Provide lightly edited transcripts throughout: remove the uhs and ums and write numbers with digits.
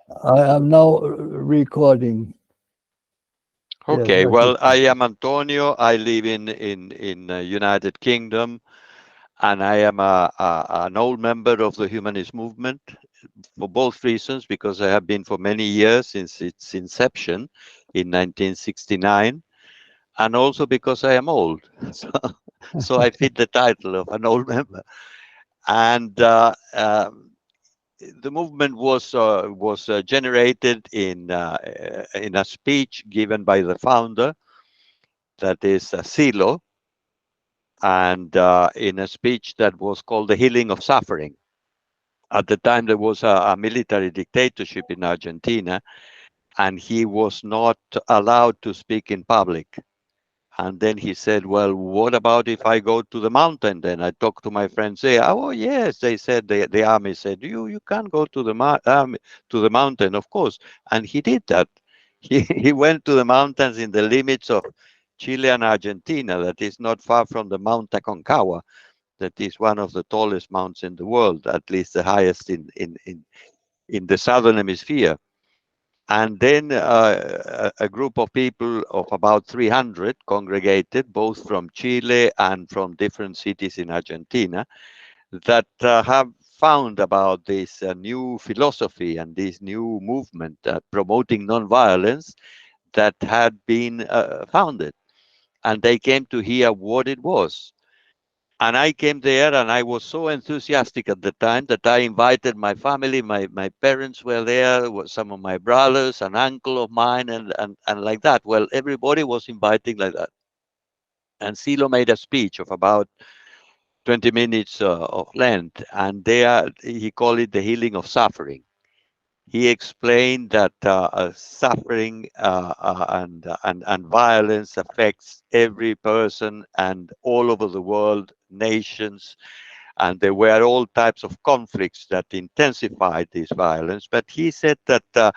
I am now recording. Yes, Okay, that is well, I am Antonio. I live in United Kingdom, and I am an old member of the humanist movement for both reasons, because I have been for many years since its inception in 1969, and also because I am old. So, so I fit the title of an old member. And the movement was generated in a speech given by the founder, that is Silo, and in a speech that was called the healing of suffering. At the time, there was a military dictatorship in Argentina, and he was not allowed to speak in public. And then he said, well, what about if I go to the mountain? Then I talked to my friends. Say, oh yes, they said, the army said, you can't go to the to the mountain, of course. And he did that. He went to the mountains in the limits of Chile and Argentina, that is not far from the Mount Aconcagua, that is one of the tallest mountains in the world, at least the highest in the southern hemisphere. And then a group of people of about 300 congregated, both from Chile and from different cities in Argentina, that have found about this new philosophy and this new movement promoting nonviolence that had been founded. And they came to hear what it was. And I came there, and I was so enthusiastic at the time that I invited my family. My parents were there, some of my brothers, an uncle of mine, and like that. Well, everybody was inviting like that. And Silo made a speech of about 20 minutes of length, and there he called it the healing of suffering. He explained that suffering and violence affects every person and all over the world, nations, and there were all types of conflicts that intensified this violence. But he said that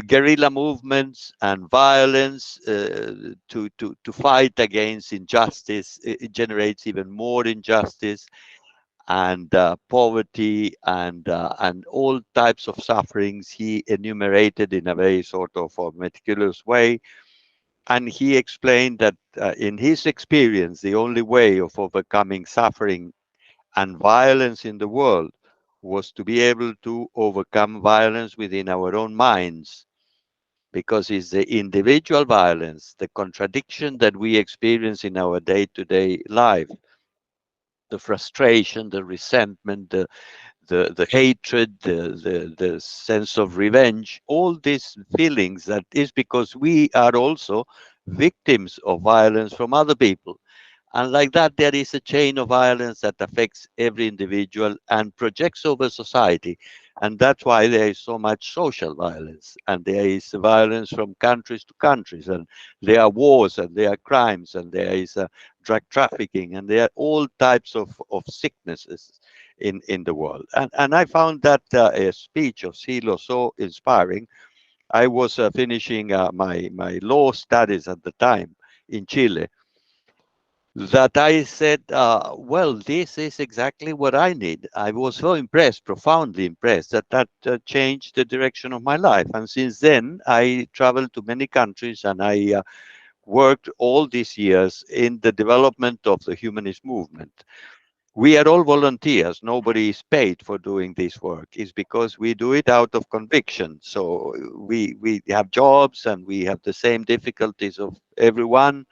guerrilla movements and violence to fight against injustice, it generates even more injustice, and poverty, and all types of sufferings he enumerated in a very sort of meticulous way. And he explained that in his experience, the only way of overcoming suffering and violence in the world was to be able to overcome violence within our own minds, because it's the individual violence, the contradiction that we experience in our day-to-day life, the frustration, the resentment, the hatred, the sense of revenge, all these feelings, that is because we are also victims of violence from other people. And like that, there is a chain of violence that affects every individual and projects over society. And that's why there is so much social violence. And there is violence from countries to countries. And there are wars, and there are crimes, and there is drug trafficking, and there are all types of sicknesses in the world. And I found that a speech of Silo so inspiring. I was finishing my law studies at the time in Chile, that I said, well, this is exactly what I need. I was so impressed, profoundly impressed, that changed the direction of my life. And since then, I traveled to many countries, and I worked all these years in the development of the humanist movement. We are all volunteers. Nobody is paid for doing this work. It's because we do it out of conviction. So we have jobs, and we have the same difficulties of everyone,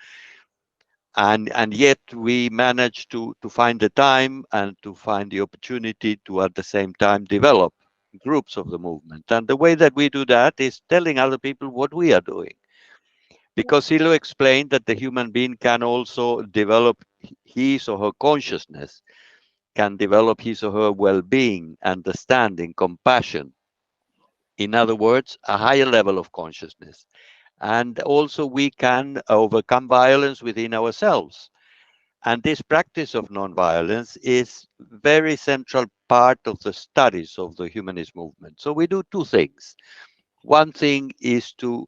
and yet we manage to find the time and to find the opportunity to at the same time develop groups of the movement. And the way that we do that is telling other people what we are doing, because Silo explained that the human being can also develop his or her consciousness, can develop his or her well-being, understanding, compassion, in other words, a higher level of consciousness. And also we can overcome violence within ourselves. And this practice of nonviolence is very central part of the studies of the humanist movement. So we do two things. One thing is to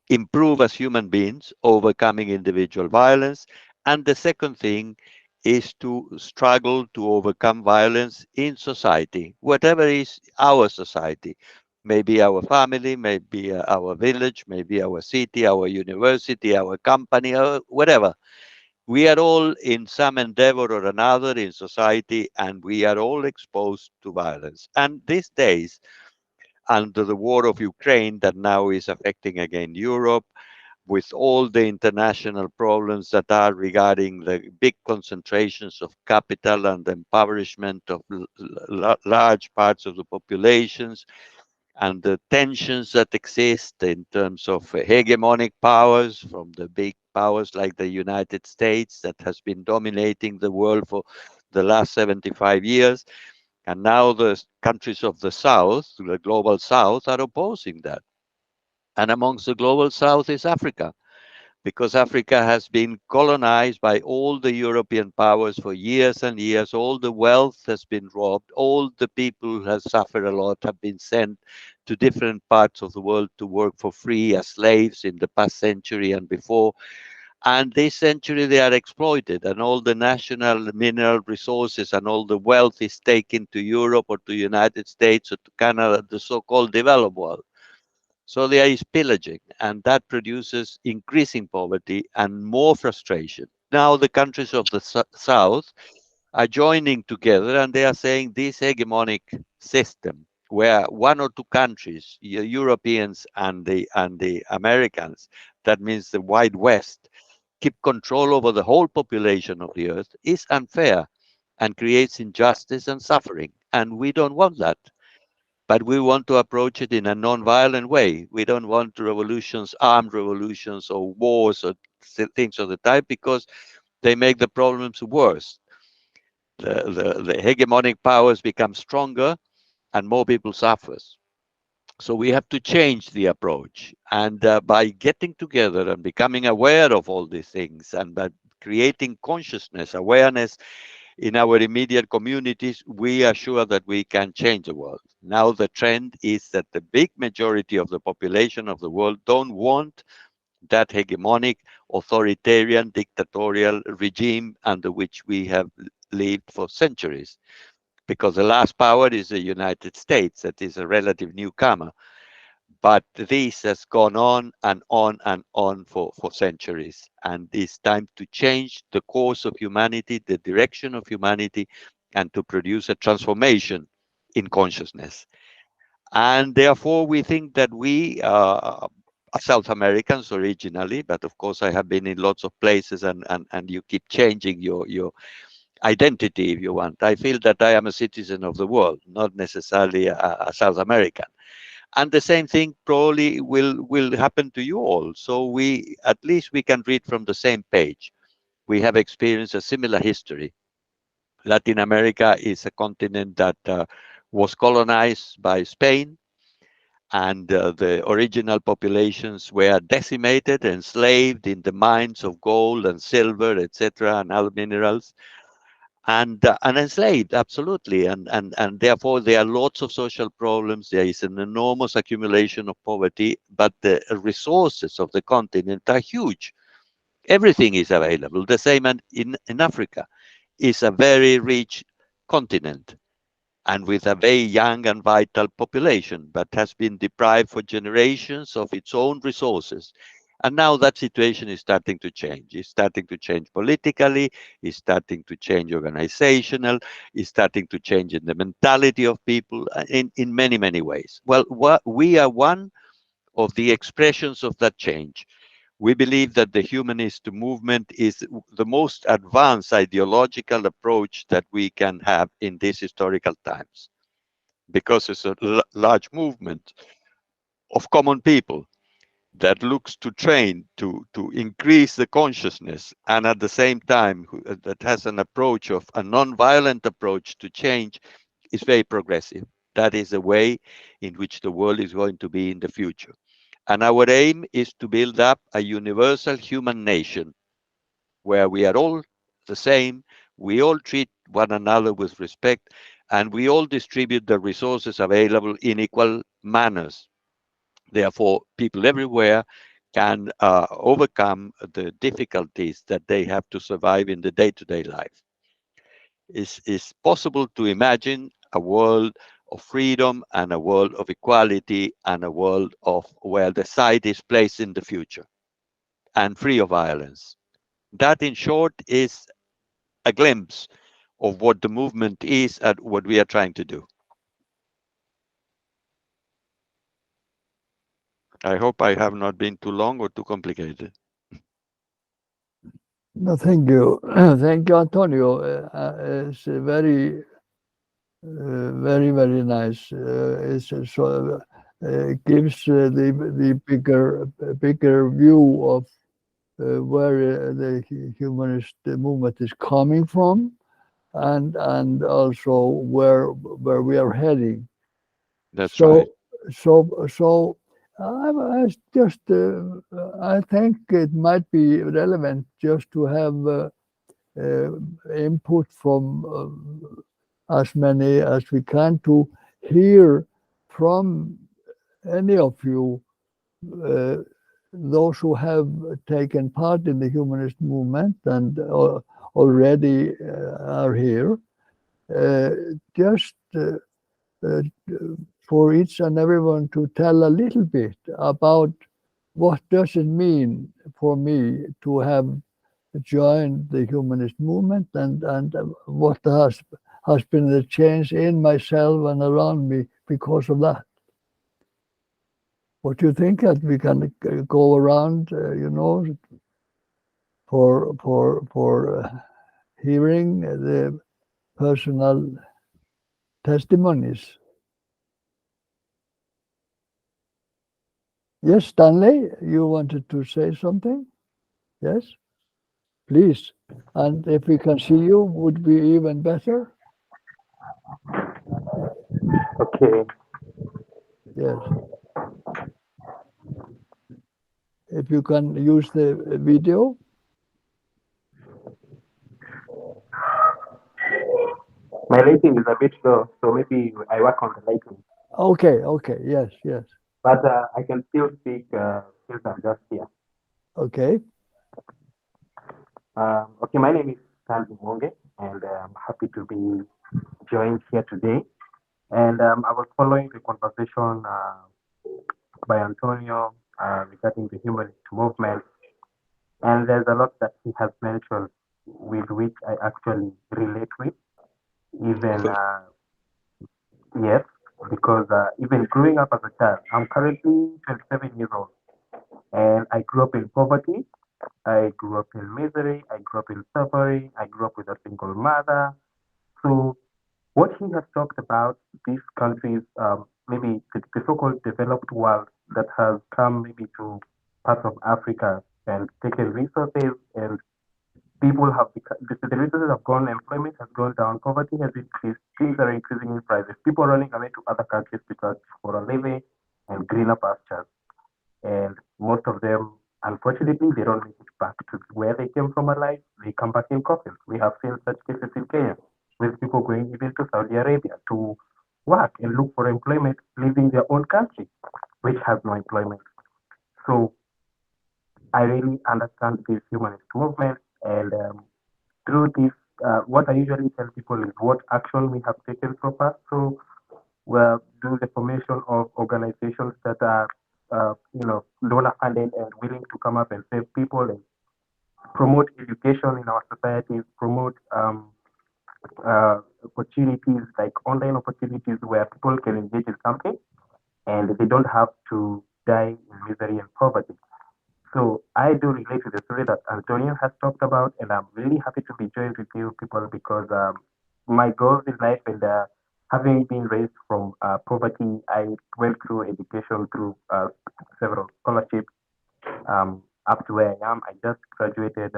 improve as human beings, overcoming individual violence. And the second thing is to struggle to overcome violence in society, whatever is our society. maybe our family, maybe our village, maybe our city, our university, our company, or whatever. We are all in some endeavor or another in society, and we are all exposed to violence. And these days, under the war of Ukraine that now is affecting again Europe, with all the international problems that are regarding the big concentrations of capital and the impoverishment of large parts of the populations, and the tensions that exist in terms of hegemonic powers from the big powers like the United States that has been dominating the world for the last 75 years. And now the countries of the South, the global South, are opposing that. And amongst the global South is Africa, because Africa has been colonized by all the European powers for years and years. All the wealth has been robbed. All the people who have suffered a lot have been sent to different parts of the world to work for free as slaves in the past century and before. And this century they are exploited, and all the national mineral resources and all the wealth is taken to Europe or to United States or to Canada, the so-called developed world. So there is pillaging, and that produces increasing poverty and more frustration. Now the countries of the South are joining together, and they are saying this hegemonic system, where one or two countries, Europeans and the Americans, that means the wide West, keep control over the whole population of the earth, is unfair and creates injustice and suffering. And we don't want that. But we want to approach it in a non-violent way. We don't want revolutions, armed revolutions, or wars, or things of the type, because they make the problems worse. The hegemonic powers become stronger, and more people suffers. So we have to change the approach, and by getting together and becoming aware of all these things, and by creating consciousness, awareness in our immediate communities, we are sure that we can change the world. Now the trend is that the big majority of the population of the world don't want that hegemonic, authoritarian, dictatorial regime under which we have lived for centuries. Because the last power is the United States, that is a relative newcomer. But this has gone on and on and on for centuries. And it's time to change the course of humanity, the direction of humanity, and to produce a transformation in consciousness. And therefore, we think that we are South Americans originally, but of course, I have been in lots of places, and you keep changing your identity if you want. I feel that I am a citizen of the world, not necessarily a South American. And the same thing probably will happen to you all. So we at least we can read from the same page. We have experienced a similar history. Latin America is a continent that was colonized by Spain, and the original populations were decimated, enslaved in the mines of gold and silver, etc., and other minerals, and enslaved, absolutely. And therefore there are lots of social problems. There is an enormous accumulation of poverty, but the resources of the continent are huge. Everything is available. The same in Africa. Is a very rich continent, and with a very young and vital population, but has been deprived for generations of its own resources. And now that situation is starting to change. It's starting to change politically, it's starting to change organizational, it's starting to change in the mentality of people in many, many ways. Well, we are one of the expressions of that change. We believe that the humanist movement is the most advanced ideological approach that we can have in these historical times, because it's a large movement of common people that looks to train to increase the consciousness, and at the same time that has an approach of a non-violent approach to change, is very progressive. That is the way in which the world is going to be in the future. And our aim is to build up a universal human nation where we are all the same, we all treat one another with respect, and we all distribute the resources available in equal manners. Therefore, people everywhere can overcome the difficulties that they have to survive in the day-to-day life. It's possible to imagine a world of freedom and a world of equality and a world of where the site is placed in the future and free of violence. That, in short, is a glimpse of what the movement is and what we are trying to do. I hope I have not been too long or too complicated. No, thank you. Thank you, Antonio. It's very nice. It gives the bigger view of where the humanist movement is coming from, and also where we are heading. That's right. So so I just I think it might be relevant just to have uh, input from as many as we can to hear from any of you, uh, those who have taken part in the humanist movement and already are here, uh, just uh, for each and everyone to tell a little bit about what does it mean for me to have joined the humanist movement, and what has been the change in myself and around me because of that. What do you think that we can go around, for hearing the personal testimonies? Yes, Stanley, you wanted to say something? Yes, please. And if we can see you, would be even better. Okay, Yes, if you can use the video. my lighting is a bit low, so maybe I work on the lighting. Okay, okay, yes, yes. But I can still speak since I'm just here. Okay, Okay, my name is Sandy Monge, and I'm happy to be joined here today. And I was following the conversation by Antonio regarding the humanist movement, and there's a lot that he has mentioned with which I actually relate with. Even Good. yes, because even growing up as a child, I'm currently 27 years old, and I grew up in poverty. I grew up in misery. I grew up in suffering. I grew up with a single mother. So what he has talked about, these countries, maybe the so-called developed world that has come maybe to parts of Africa and taken resources, and people have become, the resources have gone, employment has gone down, poverty has increased, things are increasing in prices. People are running away to other countries because for a living and greener pastures. And most of them, unfortunately, they don't make it back to where they came from alive. They come back in coffins. We have seen such cases in Kenya with people going even to Saudi Arabia to work and look for employment, leaving their own country, which has no employment. So I really understand this humanist movement, and through this, what I usually tell people is what action we have taken so far. So we're doing the formation of organizations that are, donor funded and willing to come up and save people and promote education in our societies, promote opportunities like online opportunities where people can engage in something and they don't have to die in misery and poverty. So I do relate to the story that Antonio has talked about, and I'm really happy to be joined with you people because my goals in life and having been raised from poverty, I went through education through several scholarships up to where I am. I just graduated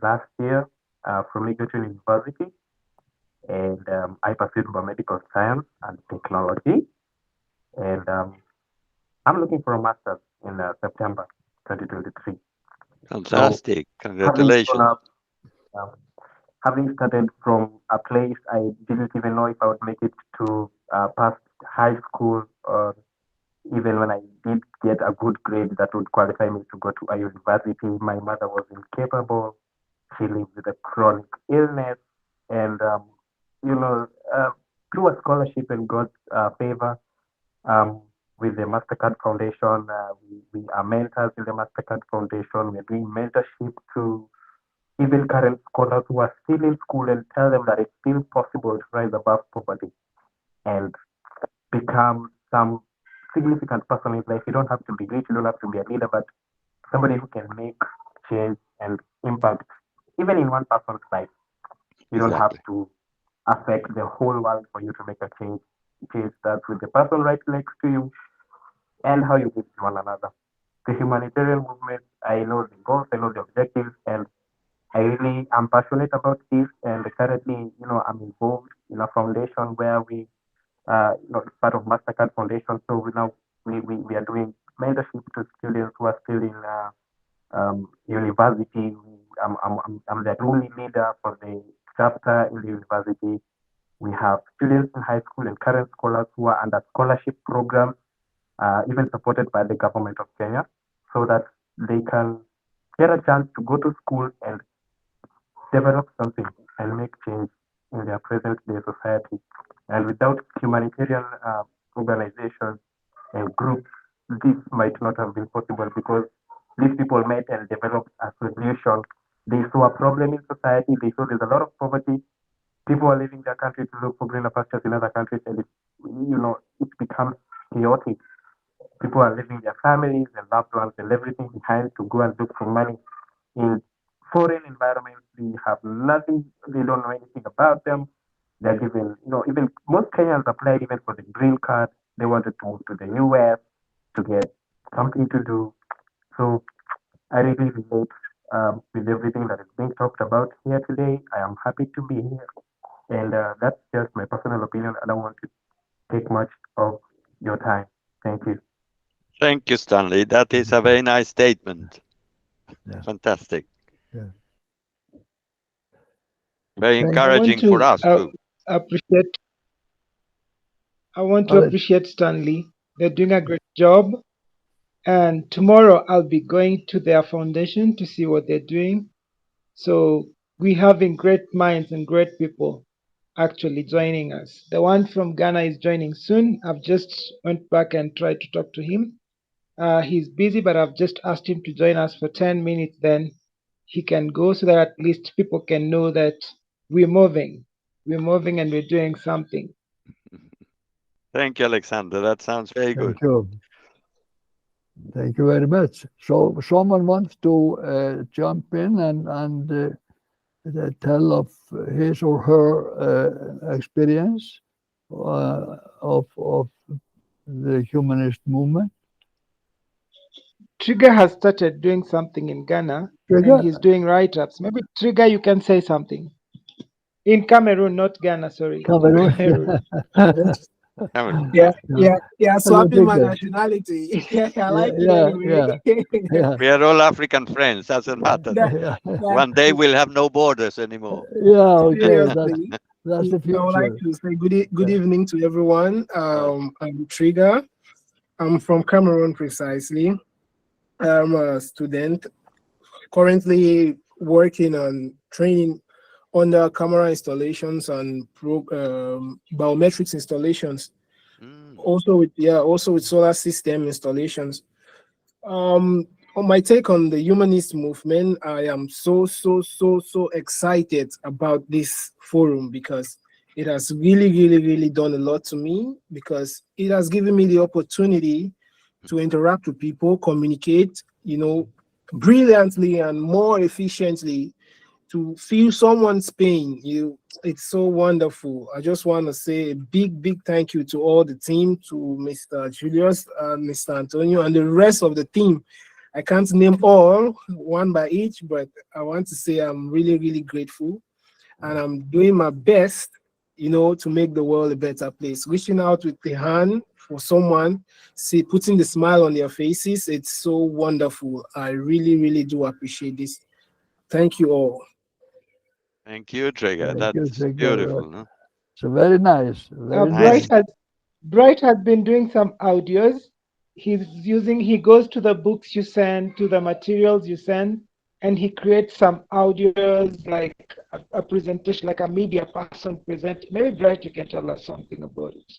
last year from Egerton University, and I pursued biomedical science and technology, and I'm looking for a master's in September 2023. So Fantastic. having grown Congratulations. up, um, having started from a place I didn't even know if I would make it to past high school, or even when I did get a good grade that would qualify me to go to a university, my mother was incapable. She lived with a chronic illness, and you know, uh, through a scholarship and God's favor, um, with the Mastercard Foundation, we are mentors in the Mastercard Foundation. We're doing mentorship to even current scholars who are still in school and tell them that it's still possible to rise above poverty and become some significant person in life. You don't have to be rich, you don't have to be a leader, but somebody who can make change and impact even in one person's life. You don't have Exactly. to affect the whole world for you to make a change. Change starts with the person right next to you and how you give to one another. The humanitarian movement, I know the goals, I know the objectives, and I really am passionate about this. And currently, I'm involved in a foundation where it's part of Mastercard Foundation. So we are doing mentorship to students who are still in university. I'm the only leader for the chapter in the university. We have students in high school and current scholars who are under scholarship programs, even supported by the government of Kenya, so that they can get a chance to go to school and develop something and make change in their present day society. And without humanitarian organizations and groups, this might not have been possible because these people met and developed a solution. They saw a problem in society, they saw there's a lot of poverty. People are leaving their country to look for greener pastures in other countries, and it becomes chaotic. People are leaving their families and loved ones and everything behind to go and look for money in foreign environments. They have nothing, they don't know anything about them. They're given, even most Kenyans applied even for the green card. They wanted to move to the US to get something to do. So I really relate with everything that is being talked about here today. I am happy to be here. And that's just my personal opinion. I don't want to take much of your time. Thank you. Thank you, Stanley. That is a very nice statement. Yeah. Fantastic. Yeah. Very Thank- encouraging for us too. appreciate. I want to Alex, appreciate Stanley. They're doing a great job. And tomorrow I'll be going to their foundation to see what they're doing. So we're having great minds and great people actually joining us. The one from Ghana is joining soon. I've just went back and tried to talk to him. He's busy, but I've just asked him to join us for 10 minutes. Then he can go so that at least people can know that we're moving. We're moving and we're doing something. Thank you, Alexander. That sounds very good. thank you. Thank you very much. So someone wants to jump in and tell of his or her experience of the humanist movement. Trigger has started doing something in Ghana Trigger? and he's doing write ups. Maybe Trigger, you can say something. In Cameroon, not Ghana, sorry. Cameroon. Cameroon. Yes. Cameron. Yeah. Swapping my Trigger. nationality. I like it Yeah, anyway. Yeah. We are all African friends, doesn't matter. Yeah. One day we'll have no borders anymore. Yeah, okay. Seriously. That's the I would like future. to say good Yeah. evening to everyone. I'm Trigger. I'm from Cameroon precisely. I'm a student currently working on training on the camera installations and biometrics installations. Mm. Also with solar system installations. On my take on the humanist movement, I am so excited about this forum because it has really done a lot to me because it has given me the opportunity to interact with people, communicate, brilliantly and more efficiently, to feel someone's pain. It's so wonderful. I just want to say a big thank you to all the team, to Mr. Julius, Mr. Antonio, and the rest of the team. I can't name all one by each, but I want to say I'm really grateful, and I'm doing my best, to make the world a better place. Reaching out with the hand for someone, putting the smile on their faces. It's so wonderful. I really do appreciate this. Thank you all. Thank you, Trigger. Thank you, That's Trigger. beautiful. No? So very nice. Very Nice. nice. Bright has been doing some audios. He goes to the books you send, to the materials you send, and he creates some audios like a presentation, like a media person present. Maybe Bright, you can tell us something about it.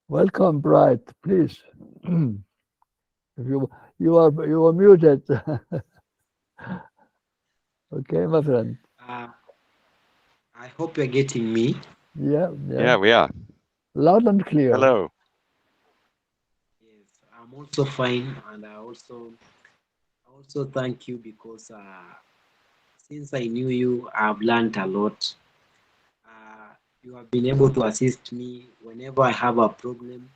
Welcome, Bright. Please. If you are muted. Okay, my friend. I hope you're getting me. Yeah, Yeah, we are. loud and clear. Hello. Yes, I'm also fine, and I also thank you because since I knew you, I've learned a lot. You have been able to assist me whenever I have a problem.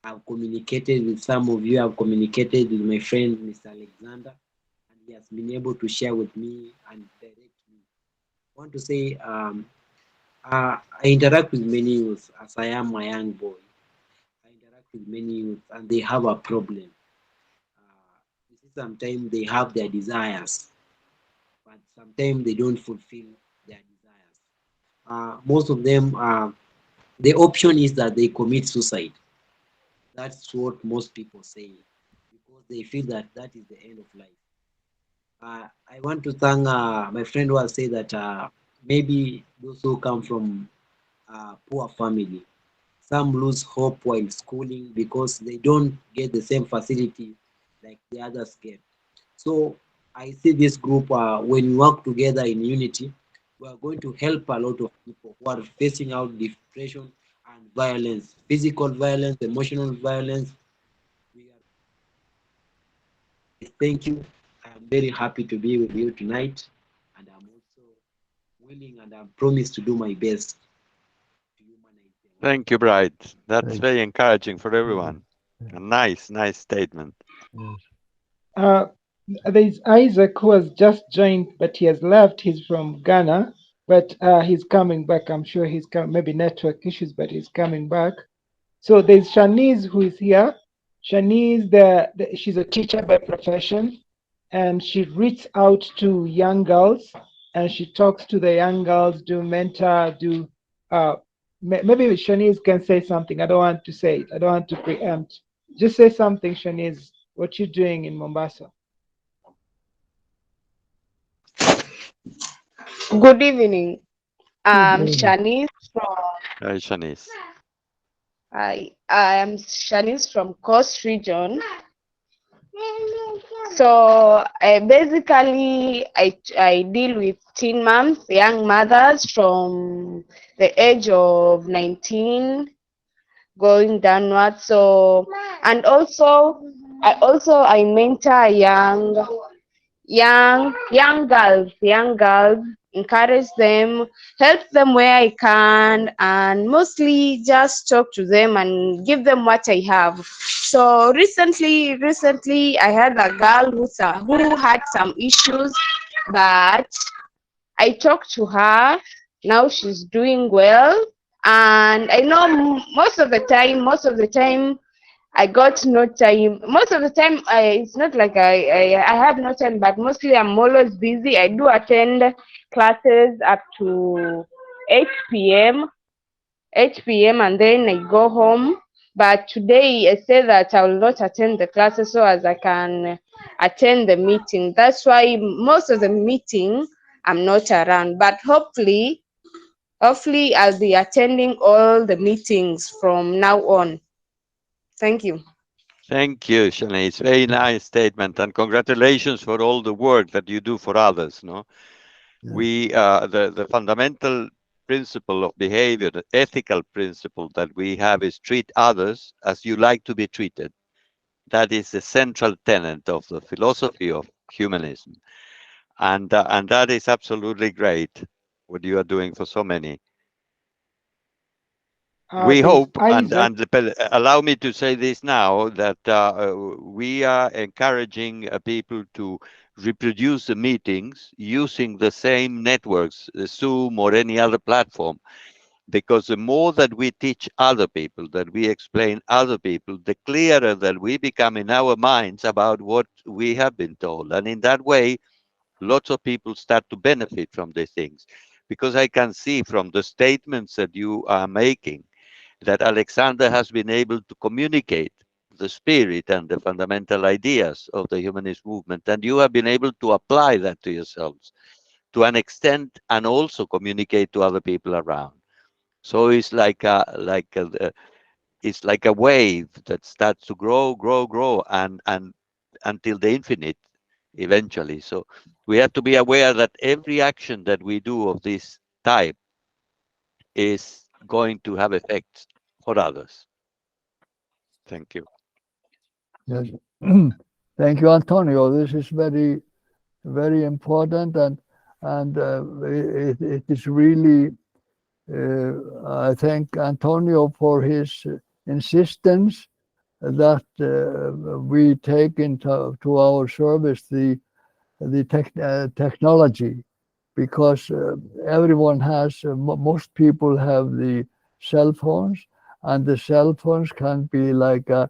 I've communicated with some of you. I've communicated with my friend, Mr. Alexander, and he has been able to share with me and direct me. I want to say I interact with many youth as I am a young boy. I interact with many youth and they have a problem. You see, sometimes they have their desires, but sometimes they don't fulfill their desires. Most of them, the option is that they commit suicide. That's what most people say because they feel that that is the end of life. I want to thank my friend who has said that maybe those who come from poor family, some lose hope while schooling because they don't get the same facility like the others get. So I see this group when we work together in unity, we are going to help a lot of people who are facing out depression and violence, physical violence, emotional violence. We are, thank you. I am very happy to be with you tonight, and I'm also willing and I promise to do my best to humanize them. Thank you, Bright. That's Thank very encouraging for everyone. A nice statement. Yes. Uh, there's Isaac who has just joined, but he has left. He's from Ghana, but he's coming back. I'm sure he's coming. Maybe network issues, but he's coming back. So there's Shanice who is here. Shanice, she's a teacher by profession, and she reaches out to young girls, and she talks to the young girls, do mentor, do. Maybe Shanice can say something. I don't want to say it. I don't want to preempt. Just say something, Shanice. What you doing in Mombasa? Good evening. Good I'm evening. Shanice from Hi, Shanice. I am Shanice from Coast Region. So I deal with teen moms, young mothers from the age of 19 going downward. So and also I mentor young girls, encourage them, help them where I can, and mostly just talk to them and give them what I have. So recently I had a girl who had some issues, but I talked to her. Now she's doing well, and I know most of the time I got no time. Most of the time, it's not like I have no time, but mostly I'm always busy. I do attend classes up to 8 p.m. 8 p.m. and then I go home. But today I say that I will not attend the classes so as I can attend the meeting. That's why most of the meeting I'm not around. But hopefully I'll be attending all the meetings from now on. Thank you. Thank you, Shanice. Very nice statement, and congratulations for all the work that you do for others. No, Yes. we the fundamental principle of behavior, the ethical principle that we have is treat others as you like to be treated. That is the central tenet of the philosophy of humanism, and that is absolutely great. What you are doing for so many. We There's hope, Isaac. allow me to say this now, that we are encouraging people to reproduce the meetings using the same networks, Zoom or any other platform, because the more that we teach other people, that we explain other people, the clearer that we become in our minds about what we have been told. And in that way, lots of people start to benefit from these things. Because I can see from the statements that you are making that Alexander has been able to communicate the spirit and the fundamental ideas of the humanist movement, and you have been able to apply that to yourselves to an extent, and also communicate to other people around. So it's like it's like a wave that starts to grow, and until the infinite eventually. So we have to be aware that every action that we do of this type is going to have effects for others. Thank you. Yes. Thank you, Antonio. This is very, very important, and it is really. I thank Antonio for his insistence that we take into our service the technology, because everyone has, most people have the cell phones, and the cell phones can be like a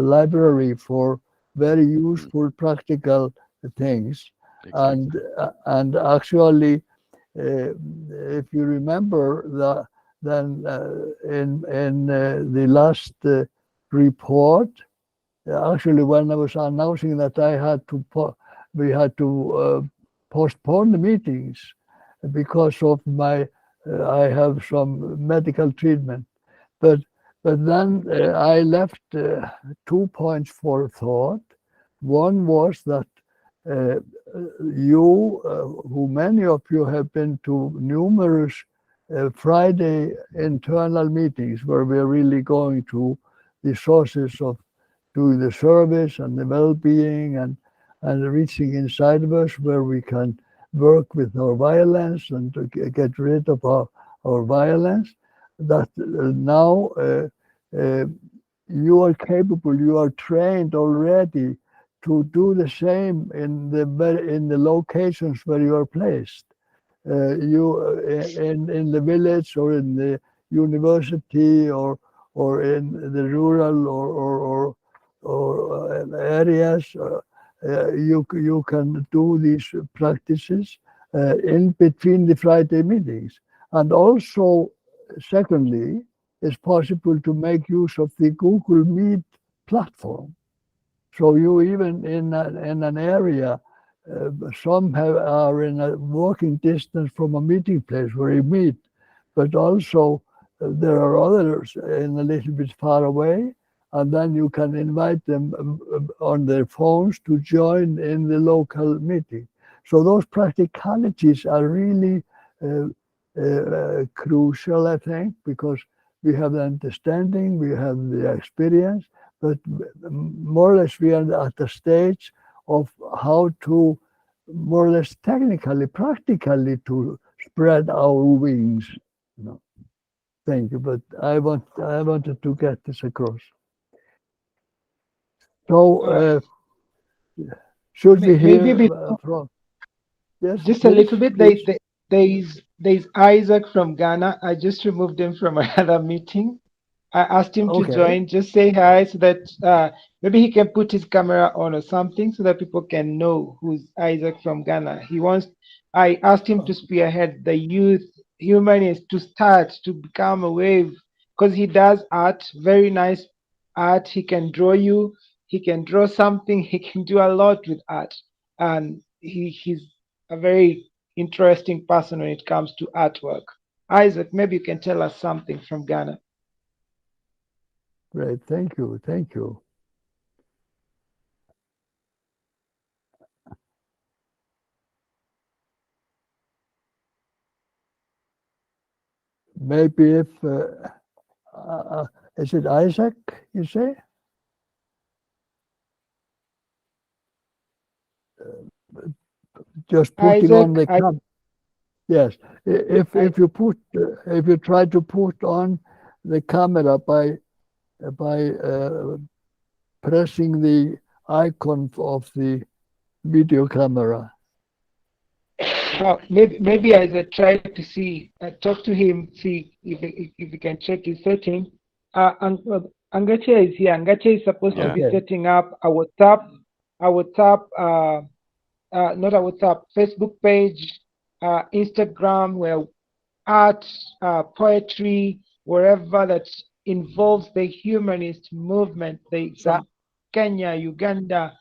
library for very useful, practical things. Exactly. And actually, if you remember that, then in the last report, actually, when I was announcing that we had to postpone the meetings because of my, I have some medical treatment, but then I left 2 points for thought. One was that uh, who many of you have been to numerous Friday internal meetings where we're really going to the sources of doing the service and the well-being, and reaching inside of us where we can work with our violence and to get rid of our violence, that now you are capable, you are trained already to do the same in the locations where you are placed. In the village, or in the university, or in the rural or areas, you can do these practices in between the Friday meetings. And also, secondly, it's possible to make use of the Google Meet platform. So you, even in an area, some are in a walking distance from a meeting place where you meet, but also there are others in a little bit far away, and then you can invite them on their phones to join in the local meeting. So those practicalities are really crucial, I think, because we have the understanding, we have the experience, but more or less we are at the stage of how to, more or less technically, practically, to spread our wings. No. Thank you, but I wanted to get this across. So should we Maybe hear from? Yes, just a please, little bit. please. There's Isaac from Ghana. I just removed him from another meeting. I asked him to Okay. join. Just say hi so that maybe he can put his camera on or something so that people can know who's Isaac from Ghana. I asked him to spearhead the youth humanists to start to become a wave, because he does art, very nice art. He can draw you, he can draw something, he can do a lot with art. And he's a very interesting person when it comes to artwork. Isaac, maybe you can tell us something from Ghana. Great, thank you, thank you. Maybe if is it Isaac, you say? Just put him on the camera. Yes, if you try to put on the camera by pressing the icon of the video camera. Maybe as I try to see, talk to him, see if he can check his setting. Angache is here. Angache is supposed to be setting up a WhatsApp, not a WhatsApp, Facebook page, Instagram, where art, poetry, wherever that involves the humanist movement from Kenya, Uganda.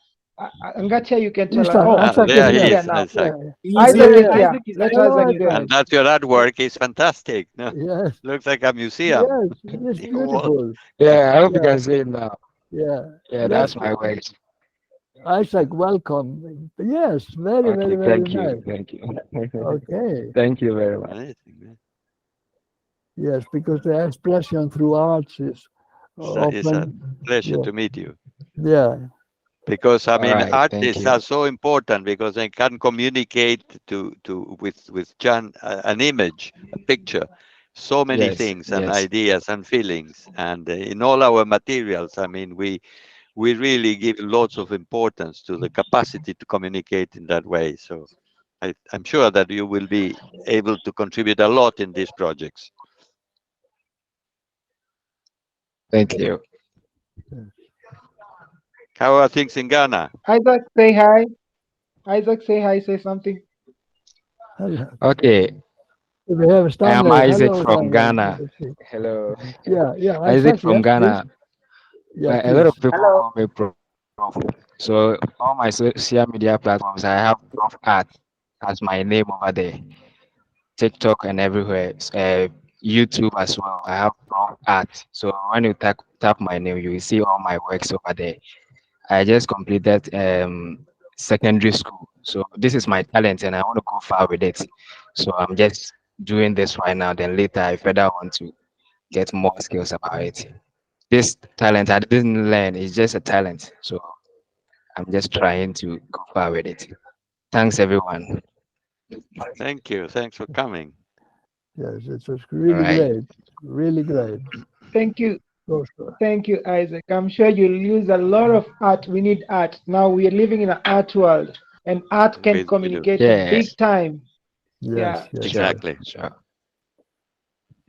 Ngatia, you can tell us. Isaac, Oh, Isaac there is he's he here. here is, now. Isaac. Yeah. Isaac is Yeah. here. Let Hello, Isaac go Isaac. ahead. And that's your artwork is fantastic. No? Yes, Looks like a museum. yes, it's You want- beautiful. Yeah, I hope you Yeah, can see it now. yeah. Yeah, Yes, that's my work. Isaac, welcome. Yes, very, Okay, very, very thank you, nice. thank you. Okay. Thank you very much. Amazing, man. Yes, because the expression through arts is It's a often, pleasure yeah, to meet you. yeah, Because I All mean, right, thank artists you. are so important because they can communicate with John an image, a picture, so many Yes, things and yes. ideas and feelings. And in all our materials, I mean, we really give lots of importance to the capacity to communicate in that way. So I'm sure that you will be able to contribute a lot in these projects. Thank you. How are things in Ghana? Isaac, say hi. Isaac, say hi. Say something. hello. Okay, We have I am Stanley. Isaac Hello, from Stanley. Ghana. Let's see. Hello, Yeah, Isaac Isaac, from yes, please. Ghana. Yeah, A lot please. of people call me Prof. So all my social media platforms, I have Prof Art as my name over there. TikTok and everywhere. YouTube as well. I have Prof Art. So when you tap my name, you will see all my works over there. I just completed secondary school. So this is my talent and I want to go far with it. So I'm just doing this right now. Then later I further want to get more skills about it. This talent I didn't learn, it's just a talent. So I'm just trying to go far with it. Thanks everyone. Thank you. Thanks for coming. Yes, it was All really right. great. Really great. Thank you. So, so. Thank you, Isaac. I'm sure you'll use a lot of art. We need art. Now we are living in an art world, and art can We do. communicate Yes, big time. Yes, Yeah. yes, yes. Exactly. sure.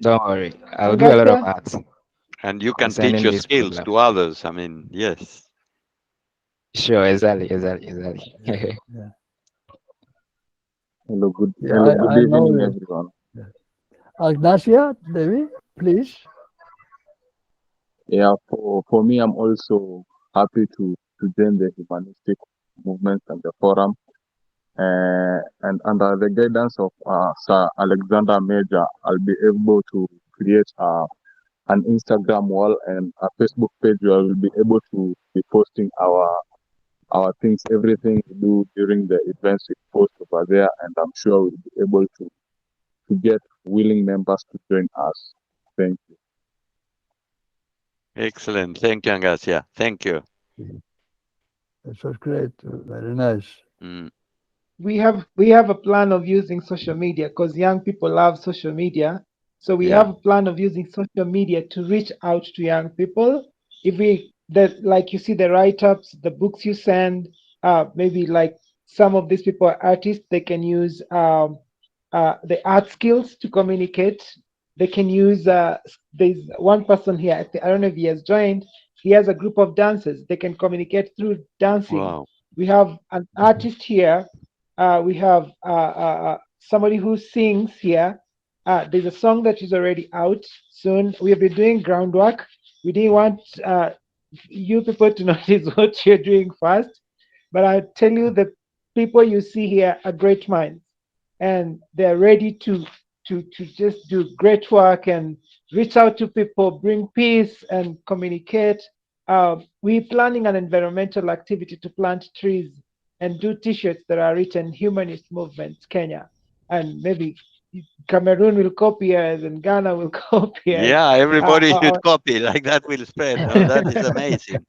Don't worry. I'll do a lot of Angatia, art And you can teach concerning your this skills problem. to others. I mean, yes. Sure, exactly. Yeah, Hello, good yeah, I know evening, it. everyone. Yeah. Ignacia, Devi, please. Yeah, for me, I'm also happy to join the humanistic movement and the forum. And under the guidance of Sir Alexander Major, I'll be able to create an Instagram wall and a Facebook page where we'll be able to be posting our things, everything we do during the events we post over there, and I'm sure we'll be able to get willing members to join us. Thank you. Excellent. Thank you, Angasia. Thank you. It was great. Very nice. Mm. we have a plan of using social media because young people love social media. So we Yeah. have a plan of using social media to reach out to young people. If we that like you see the write-ups, the books you send, maybe like some of these people are artists, they can use the art skills to communicate. They can use there's one person here, I don't know if he has joined. He has a group of dancers. They can communicate through dancing. Wow. We have an artist here. We have somebody who sings here. There's a song that is already out soon. We have been doing groundwork. We didn't want you people to notice what you're doing first, but I tell you, the people you see here are great minds, and they're ready to just do great work and reach out to people, bring peace and communicate. We're planning an environmental activity to plant trees and do T-shirts that are written "Humanist Movement Kenya," and maybe Cameroon will copy us and Ghana will copy us. Yeah, everybody should copy. Like that will spread. No, that is amazing.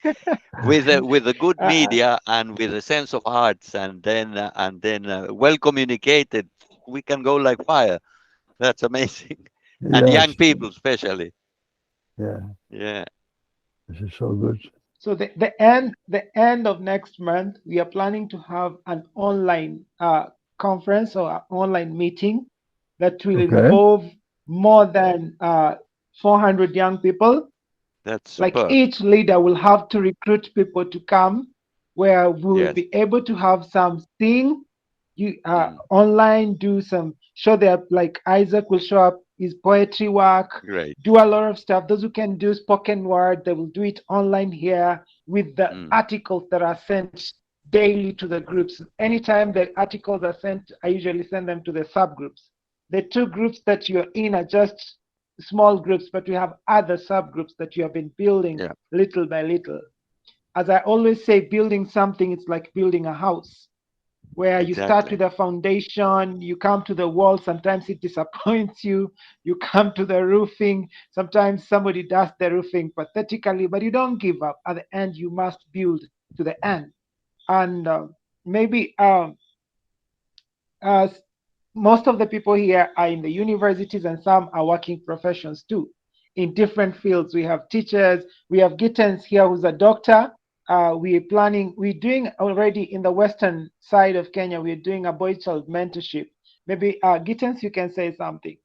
With a good media and with a sense of arts, and then well communicated, we can go like fire. That's amazing. And young Yes. people, especially. Yeah. Yeah. This is so good. So the end of next month, we are planning to have an online conference or an online meeting that will Okay. involve more than 400 young people. That's Like superb. each leader will have to recruit people to come, where we will Yes. be able to have some thing online, do some show there. Like Isaac will show up is poetry work, Great. do a lot of stuff. Those who can do spoken word, they will do it online here with the articles that are sent daily to the groups. Anytime the articles are sent, I usually send them to the subgroups. The two groups that you're in are just small groups, but we have other subgroups that you have been building little by little. As I always say, building something, it's like building a house, where you start with a foundation, you come to the wall, sometimes it disappoints you, you come to the roofing, sometimes somebody does the roofing pathetically, but you don't give up. At the end, you must build to the end. And maybe most of the people here are in the universities, and some are working professions too, in different fields. We have teachers, we have Gittens here who's a doctor. We're doing already in the western side of Kenya, we're doing a boy-child mentorship. Maybe Gittens, you can say something.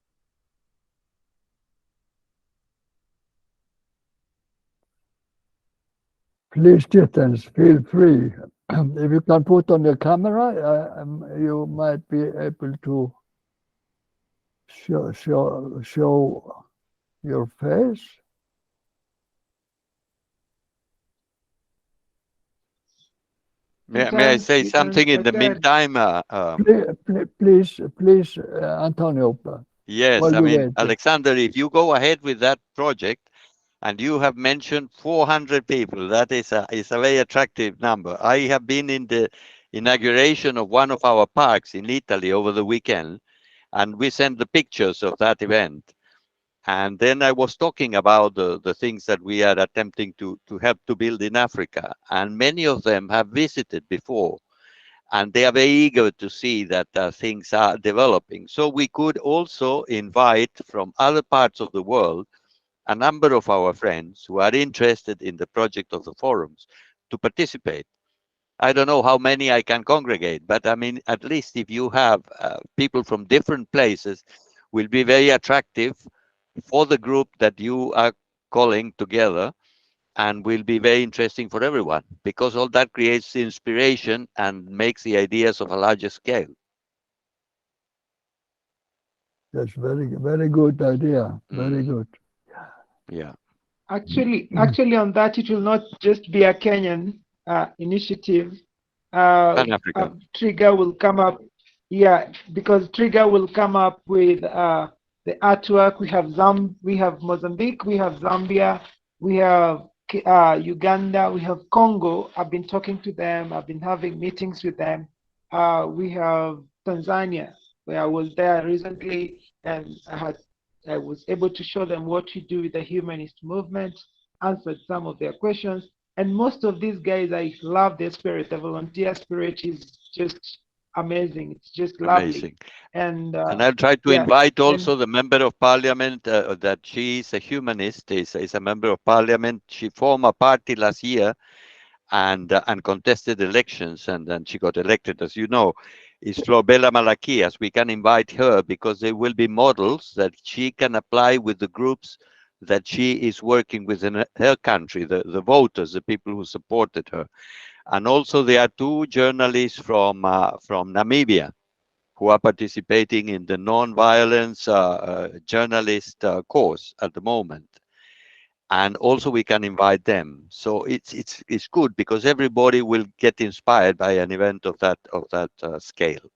Please, Gittens, feel free. If you can put on your camera, you might be able to show your face. May I say something in the meantime? Please, Antonio. Yes, I mean, Alexander, if you go ahead with that project, and you have mentioned 400 people, that is a very attractive number. I have been in the inauguration of one of our parks in Italy over the weekend, and we sent the pictures of that event. And then I was talking about the things that we are attempting to help to build in Africa. And many of them have visited before, and they are very eager to see that things are developing. So we could also invite from other parts of the world a number of our friends who are interested in the project of the forums to participate. I don't know how many I can congregate, but I mean, at least if you have people from different places, will be very attractive for the group that you are calling together, and will be very interesting for everyone, because all that creates inspiration and makes the ideas of a larger scale. That's very good idea. Very good. Yeah. Actually, on that, it will not just be a Kenyan initiative. Trigger will come up, because Trigger will come up with the artwork. We have Mozambique, we have Zambia, we have Uganda, we have Congo. I've been talking to them. I've been having meetings with them. We have Tanzania, where I was there recently, and I was able to show them what to do with the humanist movement, answered some of their questions. And most of these guys, I love their spirit. The volunteer spirit is just amazing. It's just lovely. Amazing. And I'll try to invite also the member of parliament that she is a humanist, is a member of parliament. She formed a party last year and contested elections, and then she got elected, as you know, is Flobella Malaquias. We can invite her because they will be models that she can apply with the groups that she is working with in her country, the voters, the people who supported her. And also there are two journalists from Namibia who are participating in the non-violence journalist course at the moment. And also we can invite them. So it's good because everybody will get inspired by an event of that scale.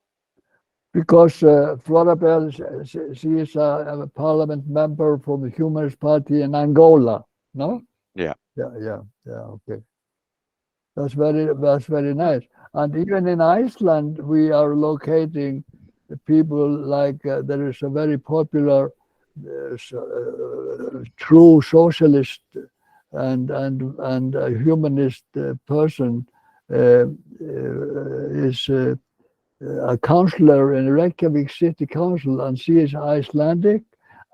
Because Florabelle, she is a parliament member from the Humanist Party in Angola, no? Yeah. Okay. That's very nice. And even in Iceland, we are locating people like there is a very popular true socialist and a humanist person is a councillor in Reykjavik City Council, and she is Icelandic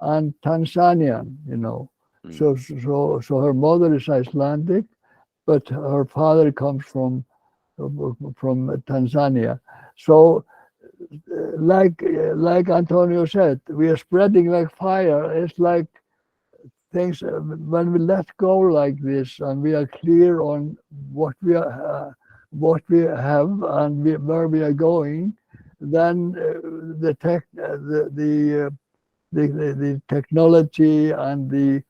and Tanzanian, you know. So her mother is Icelandic, but her father comes from Tanzania. So like Antonio said, we are spreading like fire. It's like things when we let go like this, and we are clear on what we have and where we are going, then the the technology and the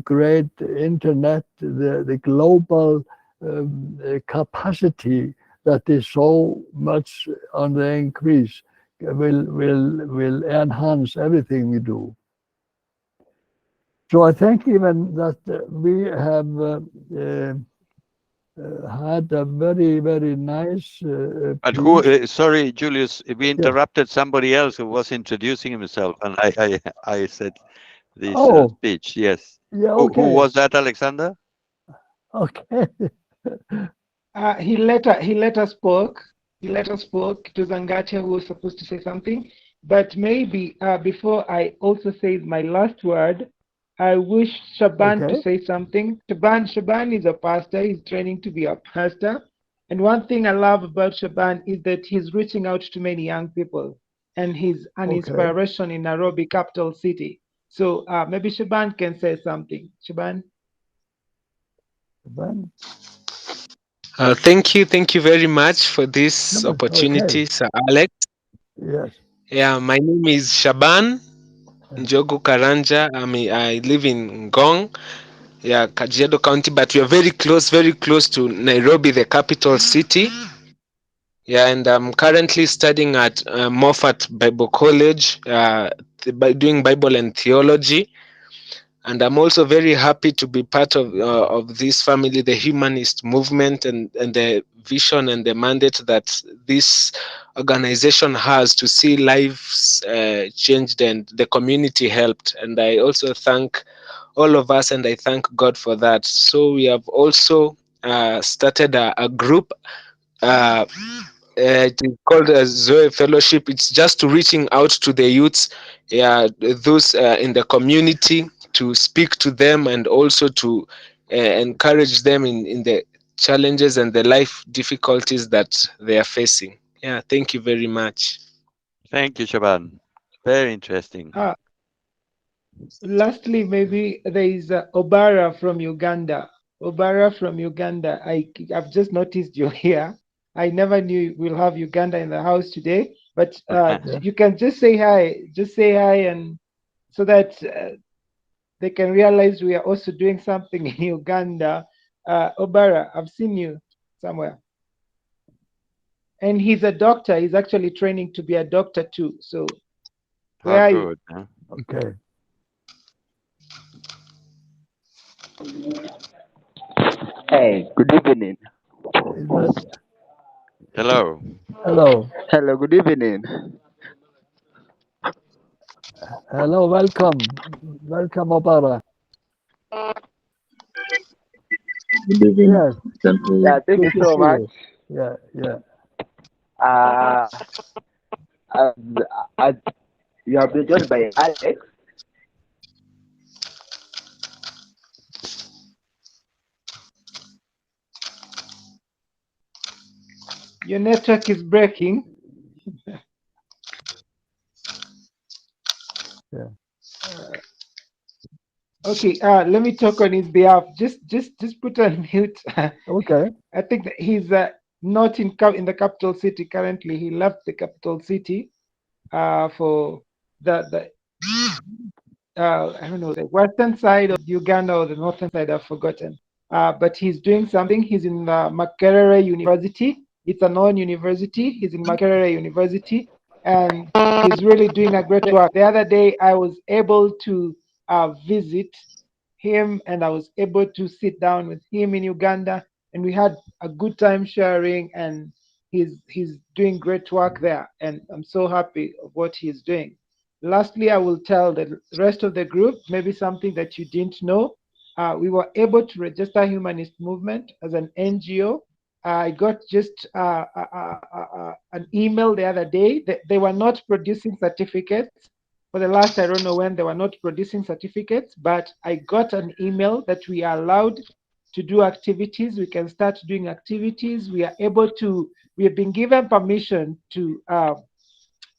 great internet, the global capacity that is so much on the increase will enhance everything we do. So I think even that we have had a very, very nice But piece. who? Sorry, Julius, we interrupted somebody else who was introducing himself, and I said this speech. Yes. Yeah. Who Okay. was that, Alexander? Okay. He later spoke. It was Angatia who was supposed to say something. But maybe before I also say my last word, I wish Shaban to Okay. say something. Shaban is a pastor. He's training to be a pastor. And one thing I love about Shaban is that he's reaching out to many young people, and he's an Okay. inspiration in Nairobi, capital city. So maybe Shaban can say something. Shaban. Shaban. Thank you very much for this opportunity, Okay. Sir Alex. Yes. Yeah, my name is Shaban Njogu Karanja. I live in Ngong, yeah, Kajiado County, but we are very close to Nairobi, the capital city. Yeah, and I'm currently studying at Moffat Bible College, doing Bible and theology. And I'm also very happy to be part of this family, the humanist movement, and the vision and the mandate that this organization has to see lives changed and the community helped. And I also thank all of us, and I thank God for that. So we have also started a group. It is called a Zoe Fellowship. It's just to reaching out to the youths, those in the community, to speak to them and also to encourage them in the challenges and the life difficulties that they are facing. Yeah, thank you very much. Thank you, Shaban. Very interesting. Lastly, maybe there is Obara from Uganda. I've just noticed you're here. I never knew we'll have Uganda in the house today, but you can just say hi. Just say hi, and so that they can realize we are also doing something in Uganda. Obara, I've seen you somewhere. And he's a doctor. He's actually training to be a doctor too. So where are you? Huh? Okay. Hey, good evening. Is that... Hello. Hello. Hello, good evening. Hello. Welcome. Welcome, Obara. Good evening. Yes. Yeah, thank you Good to so see much. you. Yeah. Yeah. Uh, as, as you have been joined by Alex. Your network is breaking. Yeah. Okay, let me talk on his behalf. Just put on mute. Okay. I think that he's not in the capital city currently. He left the capital city for the I don't know, the western side of Uganda or the northern side. I've forgotten. But he's doing something. He's in Makerere University. It's a non-university. He's in Makerere University, and he's really doing a great work. The other day, I was able to visit him, and I was able to sit down with him in Uganda, and we had a good time sharing. And he's doing great work there, and I'm so happy of what he's doing. Lastly, I will tell the rest of the group maybe something that you didn't know. We were able to register Humanist Movement as an NGO. I got just an email the other day that they were not producing certificates. For the last, I don't know when, they were not producing certificates, but I got an email that we are allowed to do activities. We can start doing activities. We are able to, we have been given permission to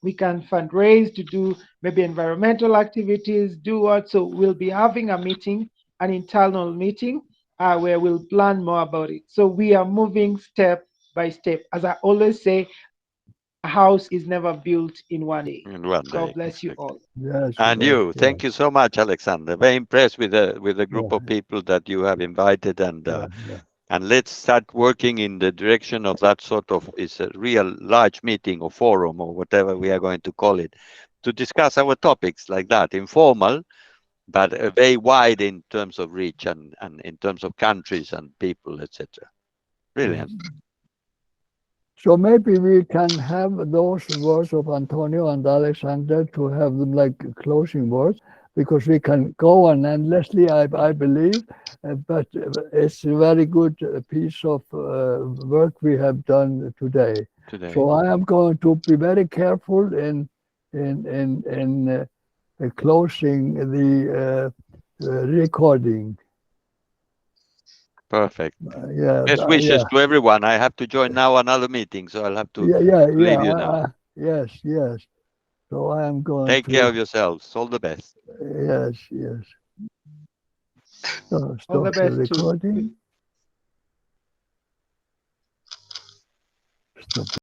we can fundraise to do maybe environmental activities, do what. So we'll be having a meeting, an internal meeting, where we'll plan more about it. So we are moving step by step. As I always say, a house is never built in one day. In one day. God bless you Exactly. all. Yes. And yes, you, yes, thank you so much, Alexander. Very impressed with the group yeah, of people that you have invited, and yeah, yeah. and let's start working in the direction of that sort of is a real large meeting or forum or whatever we are going to call it, to discuss our topics like that, informal, but very wide in terms of reach and in terms of countries and people, etc. Brilliant. So maybe we can have those words of Antonio and Alexander to have them like closing words, because we can go on endlessly, I believe, but it's a very good piece of work we have done today. So I am going to be very careful in closing the recording. Perfect. Yeah. Best wishes to everyone. I have to join now another meeting, so I'll have to leave you now. Yes. So I am going Take to. care of yourselves. All the best. Yes. So All the stop the best to recording. Stop.